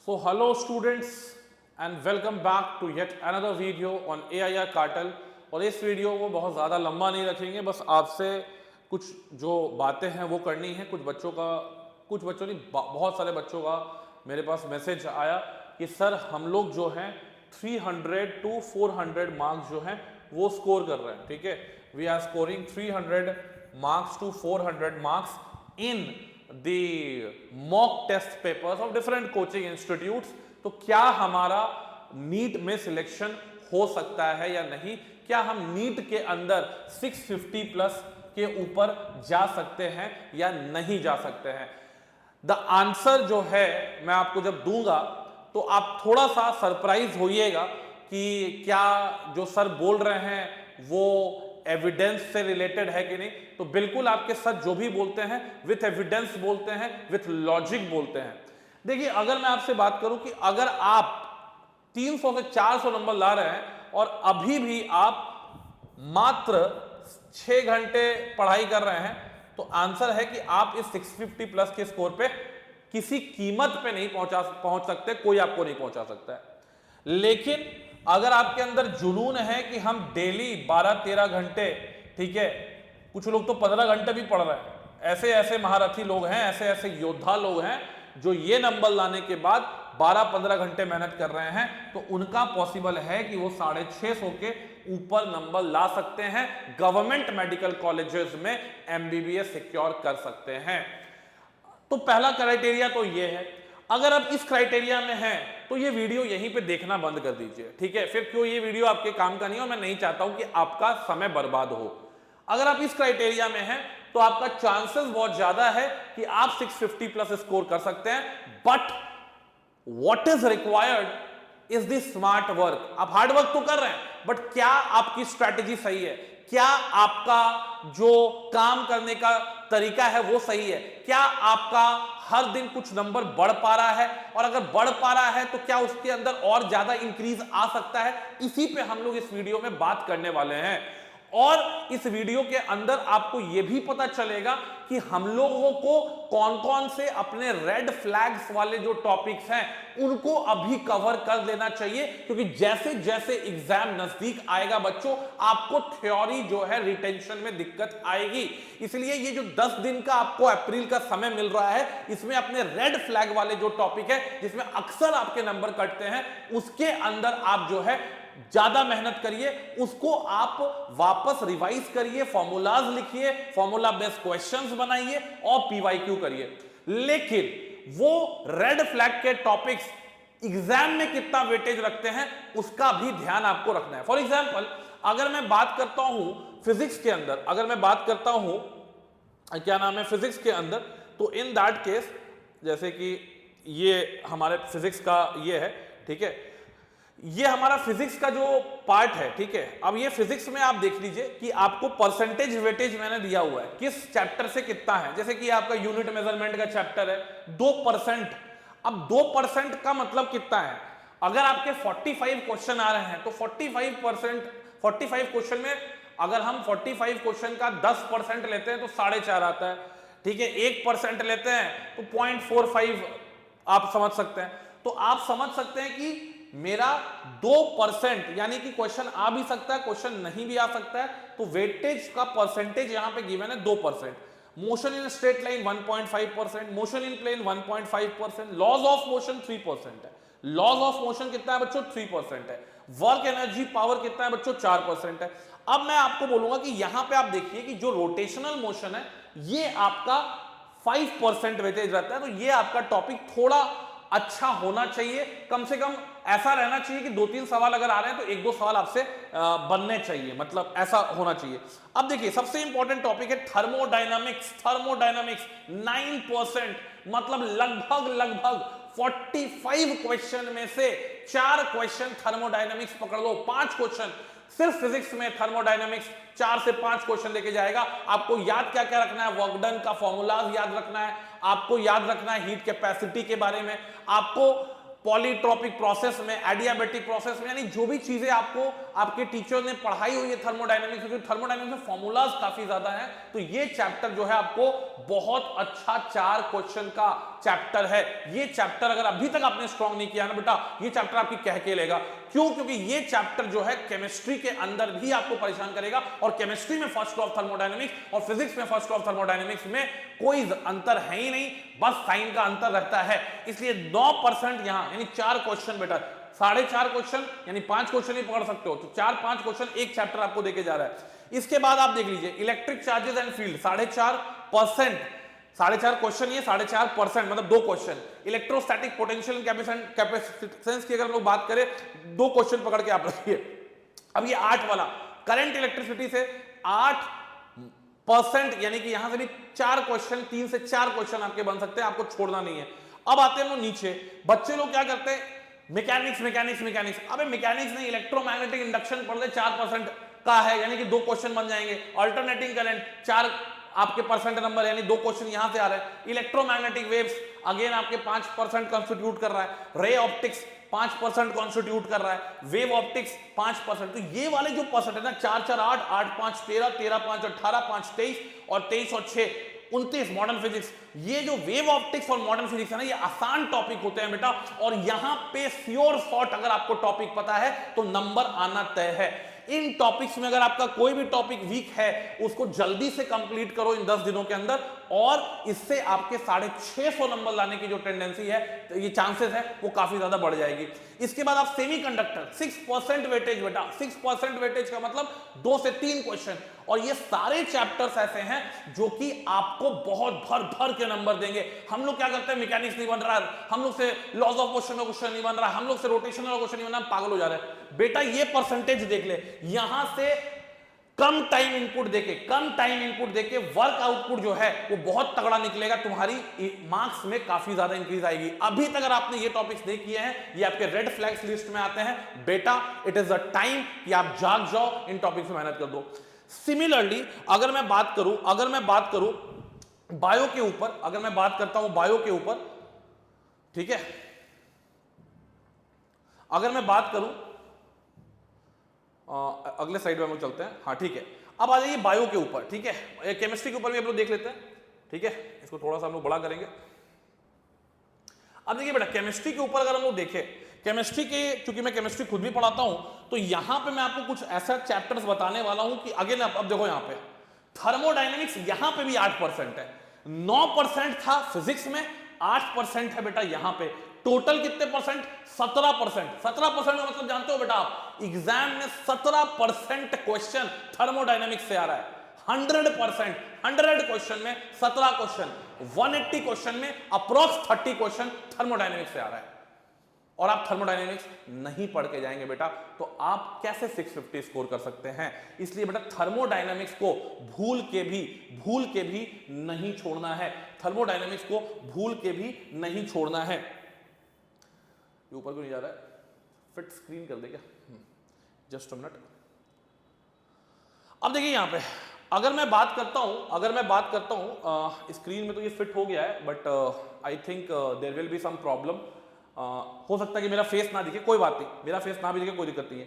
So hello students and welcome back to yet another video on AIR Cartel। और इस video को बहुत ज़्यादा लंबा नहीं रखेंगे, बस आपसे कुछ जो बातें हैं वो करनी है। कुछ बच्चों नहीं, बहुत सारे बच्चों का मेरे पास मैसेज आया कि सर हम लोग जो हैं 300 to 400 मार्क्स जो हैं वो स्कोर कर रहे हैं। ठीक है, we are scoring 300 marks to 400 marks in the mock test papers of different coaching institutes। तो क्या हमारा नीट में सिलेक्शन हो सकता है या नहीं? क्या हम नीट के अंदर 650 प्लस के ऊपर जा सकते हैं या नहीं जा सकते हैं? द आंसर जो है मैं आपको जब दूंगा तो आप थोड़ा सा सरप्राइज होइएगा कि क्या जो सर बोल रहे हैं वो एविडेंस से रिलेटेड है कि नहीं। तो बिल्कुल आपके सर जो भी बोलते हैं विथ एविडेंस बोलते हैं, विथ लॉजिक बोलते हैं। देखिए, अगर मैं आपसे बात करूं कि अगर आप 300 से 400 नंबर ला रहे हैं और अभी भी आप मात्र 6 घंटे पढ़ाई कर रहे हैं, तो आंसर है कि आप इस 650 प्लस के स्कोर पे किसी कीमत पे नहीं पहुंच सकते, कोई आपको नहीं पहुंचा सकता है। लेकिन अगर आपके अंदर जुनून है कि हम डेली 12-13 घंटे, ठीक है, कुछ लोग तो 15 घंटे भी पढ़ रहे हैं, ऐसे ऐसे महारथी लोग हैं, ऐसे ऐसे योद्धा लोग हैं जो ये नंबर लाने के बाद 12-15 घंटे मेहनत कर रहे हैं, तो उनका पॉसिबल है कि वो 650 के ऊपर नंबर ला सकते हैं, गवर्नमेंट मेडिकल कॉलेजेस में एमबीबीएस सिक्योर कर सकते हैं। तो पहला क्राइटेरिया तो ये है। अगर आप इस क्राइटेरिया में हैं तो ये वीडियो यहीं पे देखना बंद कर दीजिए, ठीक है। फिर क्यों, ये वीडियो आपके काम का नहीं है और मैं नहीं चाहता हूं कि आपका समय बर्बाद हो। अगर आप इस क्राइटेरिया में हैं तो आपका चांसेस बहुत ज्यादा है कि आप 650 प्लस स्कोर कर सकते हैं। But what is required is the smart work. आप हार्ड वर्क तो कर रहे हैं, बट क्या आपकी स्ट्रैटेजी सही है? क्या आपका जो काम करने का तरीका है वो सही है? क्या आपका हर दिन कुछ नंबर बढ़ पा रहा है? और अगर बढ़ पा रहा है तो क्या उसके अंदर और ज्यादा इंक्रीज आ सकता है? इसी पे हम लोग इस वीडियो में बात करने वाले हैं। और इस वीडियो के अंदर आपको यह भी पता चलेगा कि हम लोगों को कौन कौन से अपने रेड फ्लैग्स वाले जो टॉपिक्स हैं उनको अभी कवर कर लेना चाहिए, क्योंकि जैसे जैसे एग्जाम नजदीक आएगा बच्चों, आपको थ्योरी जो है रिटेंशन में दिक्कत आएगी। इसलिए ये जो 10 दिन का आपको अप्रैल का समय मिल रहा है, इसमें अपने रेड फ्लैग वाले जो टॉपिक है जिसमें अक्सर आपके नंबर कटते हैं, उसके अंदर आप जो है ज्यादा मेहनत करिए, उसको आप वापस रिवाइज करिए, फॉर्मूलाज लिखिए, फॉर्मूला बेस्ड क्वेश्चंस बनाइए और पीवाईक्यू करिए। लेकिन वो रेड फ्लैग के टॉपिक्स एग्जाम में कितना वेटेज रखते हैं उसका भी ध्यान आपको रखना है। फॉर एग्जांपल, अगर मैं बात करता हूं फिजिक्स के अंदर, अगर मैं बात करता हूं क्या नाम है फिजिक्स के अंदर, तो इन दैट केस जैसे कि ये हमारे फिजिक्स का ये है, ठीक है, ये हमारा फिजिक्स का जो पार्ट है, ठीक है। अब ये फिजिक्स में आप देख लीजिए कि आपको परसेंटेज वेटेज मैंने दिया हुआ है, किस चैप्टर से कितना है। जैसे कि आपका यूनिट मेजरमेंट का चैप्टर है 2%। अब 2% का मतलब कितना है? अगर आपके 45 क्वेश्चन आ रहे हैं तो 45 क्वेश्चन में अगर हम 45 क्वेश्चन का 10% लेते हैं तो 4.5 आता है, ठीक है। 1% लेते हैं तो 0.45 आप समझ सकते हैं। तो आप समझ सकते हैं कि मेरा 2%, यानी कि क्वेश्चन आ भी सकता है, क्वेश्चन नहीं भी आ सकता है, तो वेटेज का परसेंटेज यहां पे गिवन है 2%। Motion in straight line 1.5%, motion in plane 1.5%, laws of motion 3% है। लॉज ऑफ मोशन कितना है बच्चों? 3% है। वर्क एनर्जी पावर कितना है बच्चों? 4% है। अब मैं आपको बोलूंगा कि यहां पे आप देखिए कि जो रोटेशनल मोशन है ये आपका 5% वेटेज रहता है, तो ये आपका टॉपिक थोड़ा अच्छा होना चाहिए। कम से कम ऐसा रहना चाहिए कि 2-3 सवाल अगर आ रहे हैं तो 1-2 सवाल आपसे बनने चाहिए, मतलब ऐसा होना चाहिए। अब देखिए, सबसे इंपॉर्टेंट टॉपिक है थर्मोडायनामिक्स। थर्मोडायनामिक्स 9%, मतलब लगभग 45 क्वेश्चन में से 4 क्वेश्चन थर्मोडायनामिक्स पकड़ लो। 5 क्वेश्चन सिर्फ फिजिक्स में थर्मोडायनामिक्स 4 से 5 क्वेश्चन लेके जाएगा। आपको याद क्या क्या रखना है? वर्क डन का फॉर्मूलाज याद रखना है, आपको याद रखना है हीट कैपेसिटी के बारे में, आपको पॉलीट्रॉपिक प्रोसेस में, एडियाबेटिक प्रोसेस में, यानी जो भी चीजें आपको आपके टीचर ने पढ़ाई हुई है थर्मोडायनेमिक्स, क्योंकि थर्मोडायनेमिक्स में फॉर्मूलाज काफी ज्यादा है, तो ये चैप्टर जो है आपको बहुत अच्छा 4 क्वेश्चन का चैप्टर है। ये चैप्टर अगर अभी तक आपने स्ट्रॉन्ग नहीं किया ना बेटा, ये चैप्टर आपकी कह के लेगा। क्यों? क्योंकि ये चैप्टर जो है केमिस्ट्री के अंदर भी आपको परेशान करेगा, और केमिस्ट्री में फर्स्ट लॉ ऑफ थर्मोडायनेमिक्स और फिजिक्स में फर्स्ट लॉ ऑफ थर्मोडायनेमिक्स में कोई अंतर है ही नहीं, बस साइन का अंतर रहता है। इसलिए 9% यहां, यानी 4 क्वेश्चन बेटा, 4.5 क्वेश्चन, यानी 5 क्वेश्चन ही पढ़ सकते हो, तो 4-5 क्वेश्चन एक चैप्टर आपको देके जा रहा है। इसके बाद आप देख लीजिए electric charges and field, 4.5%, 4.5 question, ये 4.5% मतलब 2 क्वेश्चन। इलेक्ट्रोस्टैटिक पोटेंशियल कैपेसिटेंस की अगर हम लोग बात करें, 2 क्वेश्चन पकड़ के आप रखिए। अब ये 8 वाला करंट इलेक्ट्रिसिटी से 8%, यानी कि यहां से भी 4 क्वेश्चन, 3 से 4 क्वेश्चन आपके बन सकते हैं, आपको छोड़ना नहीं है। अब आते हैं हम नीचे, बच्चे लोग क्या करते हैं, मैकेनिक्स मैकेनिक्स मैकेनिक्स, अबे मैकेनिक्स नहीं, इलेक्ट्रोमैग्नेटिक इंडक्शन पढ़ ले, 4% का है, यानी कि 2 क्वेश्चन बन जाएंगे। अल्टरनेटिंग करंट 4 आपके परसेंट नंबर, यानी 2 क्वेश्चन यहां से आ रहे हैं। इलेक्ट्रोमैग्नेटिक वेव्स अगेन आपके 5% कंस्टिट्यूट कर रहा है। रे ऑप्टिक्स 5% कंस्टिट्यूट कर रहा है। Wave optics 5%। तो ये वाले जो परसेंट है ना, 4 4 8 8 5 13 13 5 18 5 23 और 23 और 6 29 मॉडर्न फिजिक्स। ये जो वेव ऑप्टिक्स और मॉडर्न फिजिक्स है ना, ये आसान टॉपिक होते हैं बेटा, और यहां पे श्योर शॉट अगर आपको टॉपिक पता है तो नंबर आना तय है। इन टॉपिक्स में अगर आपका कोई भी टॉपिक वीक है, उसको जल्दी से कंप्लीट करो इन 10 दिनों के अंदर, और इससे आपके 650 नंबर लाने की जो टेंडेंसी है, तो ये चांसेस है, वो काफी ज्यादा बढ़ जाएगी। इसके बाद आप सेमीकंडक्टर 6% वेटेज बेटा, 6% वेटेज का मतलब 2 से 3 क्वेश्चन, और ये सारे चैप्टर्स ऐसे हैं जो कि आपको बहुत भर भर के नंबर देंगे। हम लोग क्या करते हैं, मैकेनिक्स नहीं बन रहा है, हम लोग से लॉज ऑफ मोशन का क्वेश्चन नहीं बन रहा, हम लोग से रोटेशनल का क्वेश्चन नहीं बन रहा, पागल हो जा रहे हैं। बेटा ये परसेंटेज देख ले, यहां से कम टाइम इनपुट देके वर्क आउटपुट जो है वो बहुत तगड़ा निकलेगा, तुम्हारी मार्क्स में काफी ज्यादा इंक्रीज आएगी। अभी तक अगर आपने ये टॉपिक्स नहीं किए हैं, ये आपके रेड फ्लैग्स लिस्ट में आते हैं बेटा, इट इज द टाइम कि आप जाग जाओ, इन टॉपिक्स में मेहनत कर दो। सिमिलरली अगर मैं बात करूं बायो के ऊपर, अगर मैं बात करता हूं बायो के ऊपर, ठीक है, अगर मैं बात करूं अगले साइड में हम लोग चलते हैं, हाँ ठीक है। अब आ जाइए बायो के ऊपर, ठीक है, केमिस्ट्री के ऊपर भी हम लोग देख लेते हैं, ठीक है, इसको थोड़ा सा हम लोग बड़ा करेंगे। अब देखिए बेटा, केमिस्ट्री के ऊपर अगर हम लोग देखें, केमिस्ट्री के, चूंकि मैं केमिस्ट्री खुद भी पढ़ाता हूं, तो यहां पे मैं आपको कुछ ऐसा चैप्टर्स बताने वाला हूं कि अगेन अब देखो, यहां पे थर्मोडायनेमिक्स यहां पे भी 8% है, 9% था फिजिक्स में, 8% है बेटा यहां पे। टोटल कितने परसेंट? 17%। 17% का मतलब जानते हो बेटा आप, एग्जाम में 17% क्वेश्चन थर्मोडायनेमिक्स से आ रहा है। 100%, 100 क्वेश्चन में 17 क्वेश्चन, 180 क्वेश्चन में अप्रोक्स 30 क्वेश्चन थर्मोडायनेमिक्स से आ रहा है। और आप थर्मोडायनेमिक्स नहीं पढ़ के जाएंगे बेटा, तो आप कैसे 650 स्कोर कर सकते हैं? इसलिए बेटा थर्मोडायनेमिक्स को भूल के भी नहीं छोड़ना है, थर्मोडायनेमिक्स को भूल के भी नहीं छोड़ना है। ये ऊपर क्यों नहीं जा रहा है? फिट स्क्रीन कर दे क्या? Just a minute. अब देखिए यहां पे अगर मैं बात करता हूं स्क्रीन में तो ये फिट हो गया है, but I think there will be some problem. हो सकता है कि मेरा फेस ना दिखे, कोई बात नहीं, मेरा फेस ना भी दिखे कोई दिक्कत नहीं है,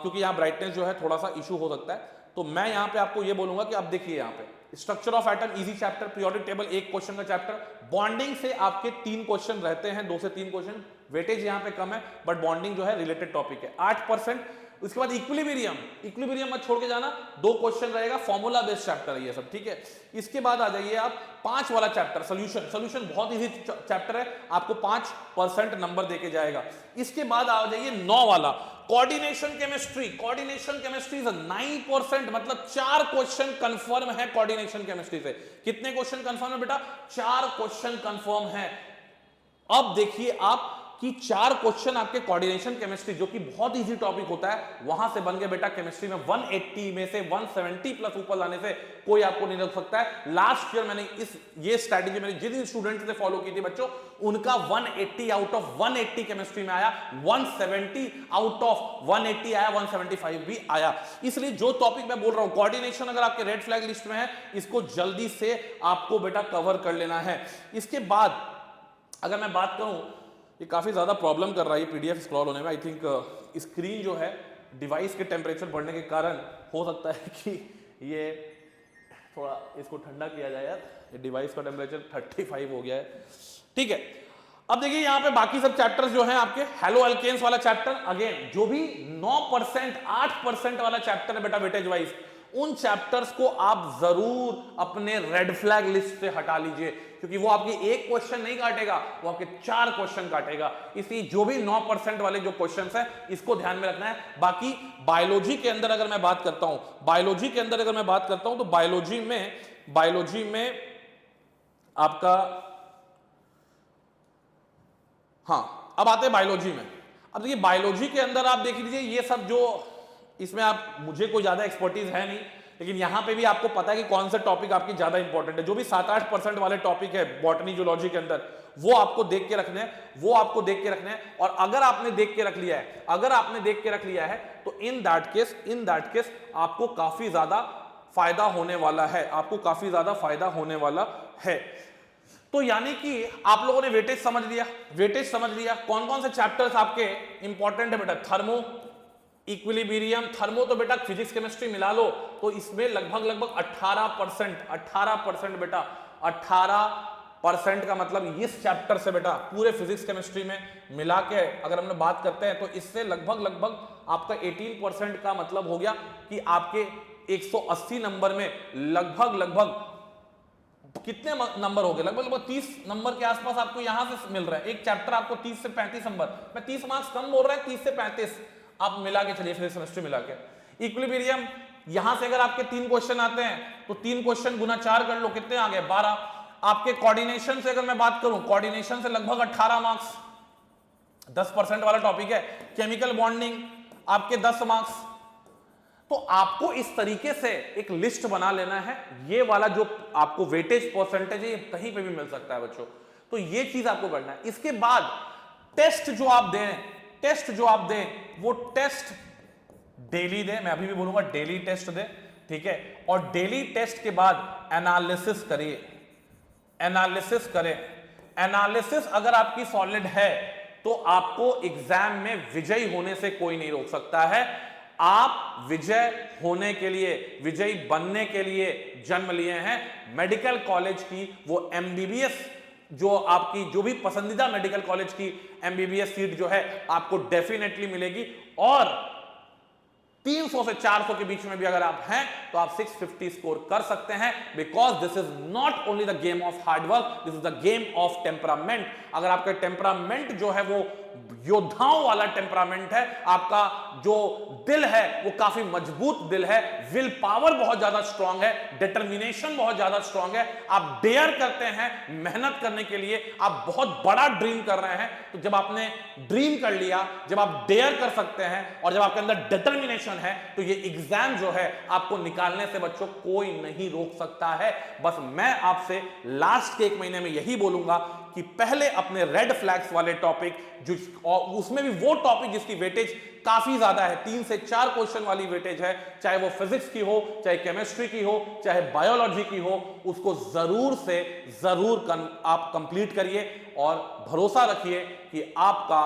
क्योंकि यहाँ ब्राइटनेस जो है थोड़ा सा इशू हो सकता है। तो मैं यहाँ पे आपको ये बोलूंगा कि आप देखिए यहाँ पे structure of atom easy chapter, periodic table 1 question का चैप्टर, बॉन्डिंग से आपके 3 क्वेश्चन रहते हैं, 2 से 3 क्वेश्चन, वेटेज यहाँ पे कम है, बट बॉन्डिंग जो है रिलेटेड टॉपिक है, 8%। उसके बाद इक्विलिब्रियम मत छोड़ के जाना, 2 क्वेश्चन रहेगा, फॉर्मूला बेस्ड चैप्टर है ये सब, ठीक है। इसके बाद आ जाइए आप 5 वाला चैप्टर सॉल्यूशन बहुत इजी चैप्टर है, आपको 5% नंबर देके जाएगा। इसके बाद आ जाइए 9 वाला कोऑर्डिनेशन केमिस्ट्री इज 9%, मतलब 4 क्वेश्चन कंफर्म है कोऑर्डिनेशन केमिस्ट्री से। कितने क्वेश्चन कंफर्म है बेटा? 4 क्वेश्चन कंफर्म है। अब देखिए आप कि 4 क्वेश्चन आपके कोऑर्डिनेशन केमिस्ट्री, जो कि बहुत इजी टॉपिक होता है, वहां से बन गए बेटा केमिस्ट्री में 180 में से 170 प्लस ऊपर लाने से कोई आपको नहीं रोक सकता है। लास्ट ईयर मैंने ये स्ट्रैटेजी मैंने जिन स्टूडेंट्स ने फॉलो की थी बच्चों, उनका 180 आउट ऑफ 180 केमिस्ट्री में आया, 170 आउट ऑफ 180 आया, 175 भी आया। इसलिए जो टॉपिक मैं बोल रहा हूं कोऑर्डिनेशन, अगर आपके रेड फ्लैग लिस्ट में है, इसको जल्दी से आपको बेटा कवर कर लेना है। इसके बाद अगर मैं बात करूं ये काफ़ी ज़्यादा प्रॉब्लम कर रहा है ये पीडीएफ स्क्रॉल होने में। आई थिंक स्क्रीन जो है डिवाइस के टेम्परेचर बढ़ने के कारण हो सकता है कि ये थोड़ा इसको ठंडा किया जाए यार। ये डिवाइस का टेम्परेचर 35 हो गया है, ठीक है। अब देखिए यहाँ पे बाकी सब चैप्टर्स जो हैं आपके, हेलो अल्केन्स वाला चैप्टर, अगेन जो भी 9% 8% वाला चैप्टर है बेटा वेटेज वाइज, उन चैप्टर्स को आप जरूर अपने रेड फ्लैग लिस्ट से हटा लीजिए, क्योंकि वो आपकी एक क्वेश्चन नहीं काटेगा, वो आपके 4 क्वेश्चन काटेगा। इसलिए जो भी 9% वाले जो क्वेश्चंस हैं इसको ध्यान में रखना है। बाकी बायोलॉजी के अंदर अगर मैं बात करता हूं, तो बायोलॉजी में आपका, हाँ अब आते हैं बायोलॉजी में। अब देखिए बायोलॉजी के अंदर आप देख लीजिए ये सब जो, इसमें आप, मुझे कोई ज्यादा एक्सपर्टीज है नहीं, लेकिन यहां पे भी आपको पता है कि कौन सा टॉपिक आपकी ज्यादा इंपॉर्टेंट है। जो भी 7-8% वाले टॉपिक है बॉटनी जूलॉजी के अंदर, वो आपको देख के रखने हैं, और अगर आपने देख के रख लिया है, तो इन दैट केस आपको काफी ज्यादा फायदा होने वाला है। तो यानी कि आप लोगों ने वेटेज समझ लिया। कौन कौन से चैप्टर्स आपके इंपॉर्टेंट है बेटा? थर्मो, इक्विलिब्रियम, थर्मो तो बेटा फिजिक्स केमिस्ट्री मिला लो, तो इसमें लगभग 18% बेटा, 18% का मतलब इस चैप्टर से बेटा पूरे फिजिक्स केमिस्ट्री में मिला के अगर हम बात करते हैं, तो इससे लगभग आपका 18% का मतलब हो गया कि आपके 180 नंबर में लगभग कितने नंबर हो गए? लगभग 30 नंबर के आसपास आपको यहां से मिल रहा है। एक चैप्टर आपको 30 से 35 नंबर, मैं 30 मार्क्स कम बोल रहा है, 30 से 35 आप मिला के चलिए फिजिक्स केमिस्ट्री मिला के। इक्विलिब्रियम, यहां से अगर आपके 3 क्वेश्चन आते हैं तो 3 क्वेश्चन गुना 4 कर लो, कितने आ गए? 12। आपके कोऑर्डिनेशन से अगर मैं बात करूं, कोऑर्डिनेशन से लगभग 18 मार्क्स, 10% वाला टॉपिक है। केमिकल बॉन्डिंग आपके 10 मार्क्स। तो आपको इस तरीके से एक लिस्ट बना लेना है। ये वाला जो आपको वेटेज परसेंटेज है ये कहीं पे भी मिल सकता है बच्चों, तो ये चीज आपको करना है। इसके बाद टेस्ट जो आप दें वो टेस्ट डेली दें, मैं अभी भी बोलूंगा डेली टेस्ट दें, ठीक है। और डेली टेस्ट के बाद एनालिसिस करें। एनालिसिस अगर आपकी सॉलिड है तो आपको एग्जाम में विजयी होने से कोई नहीं रोक सकता है। आप विजयी बनने के लिए जन्म लिए हैं। मेडिकल कॉलेज की वो एमबीबीएस, जो आपकी जो भी पसंदीदा मेडिकल कॉलेज की एमबीबीएस सीट जो है आपको डेफिनेटली मिलेगी। और 300 से 400 के बीच में भी अगर आप हैं तो आप 650 स्कोर कर सकते हैं, because this is not only the game of hard work, this is the game of temperament. अगर आपका टेम्परामेंट जो है वो योद्धाओं वाला टेम्परामेंट है, आपका जो दिल है वो काफी मजबूत दिल है, विल पावर बहुत ज्यादा स्ट्रांग है, डिटर्मिनेशन बहुत ज्यादा स्ट्रांग है, आप डेयर करते हैं मेहनत करने के लिए, आप बहुत बड़ा ड्रीम कर रहे हैं, तो जब आपने ड्रीम कर लिया, जब आप डेयर कर सकते हैं और जब आपके अंदर डिटर्मिनेशन है, तो ये एग्जाम जो है आपको निकालने से बच्चों कोई नहीं रोक सकता है। बस मैं आपसे लास्ट के 1 महीने में यही बोलूंगा कि पहले अपने रेड फ्लैग्स वाले टॉपिक, जो और उसमें भी वो टॉपिक जिसकी वेटेज काफी ज्यादा है, 3 से 4 क्वेश्चन वाली वेटेज है, चाहे वो फिजिक्स की हो, चाहे केमिस्ट्री की हो, चाहे बायोलॉजी की हो, उसको जरूर आप कंप्लीट करिए और भरोसा रखिए कि आपका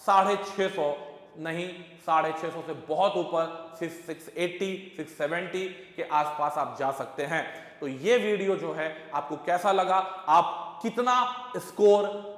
650 नहीं, 650 से बहुत ऊपर 680 670 के आसपास आप जा सकते हैं। तो ये वीडियो जो है आपको कैसा लगा, आप कितना स्कोर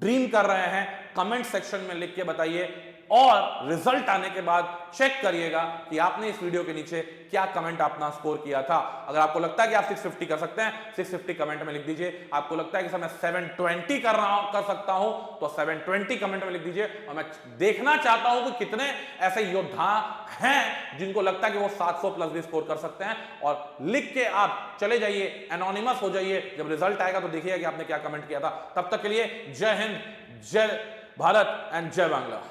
ड्रीम कर रहे हैं, कमेंट सेक्शन में लिख के बताइए। और रिजल्ट आने के बाद चेक करिएगा कि आपने इस वीडियो के नीचे क्या कमेंट अपना स्कोर किया था। अगर आपको लगता है कि आप 650 कर सकते हैं, 650 कमेंट में लिख दीजिए। आपको लगता है कि सर मैं 720 कर सकता हूं, तो 720 कमेंट में लिख दीजिए। और मैं देखना चाहता हूं कि कितने ऐसे योद्धा हैं जिनको लगता है कि वो 700 प्लस भी स्कोर कर सकते हैं। और लिख के आप चले जाइए, एनोनिमस हो जाइए। जब रिजल्ट आएगा तो देखिएगा कि आपने क्या कमेंट किया था। तब तक के लिए जय हिंद, जय भारत एंड जय बांग्ला।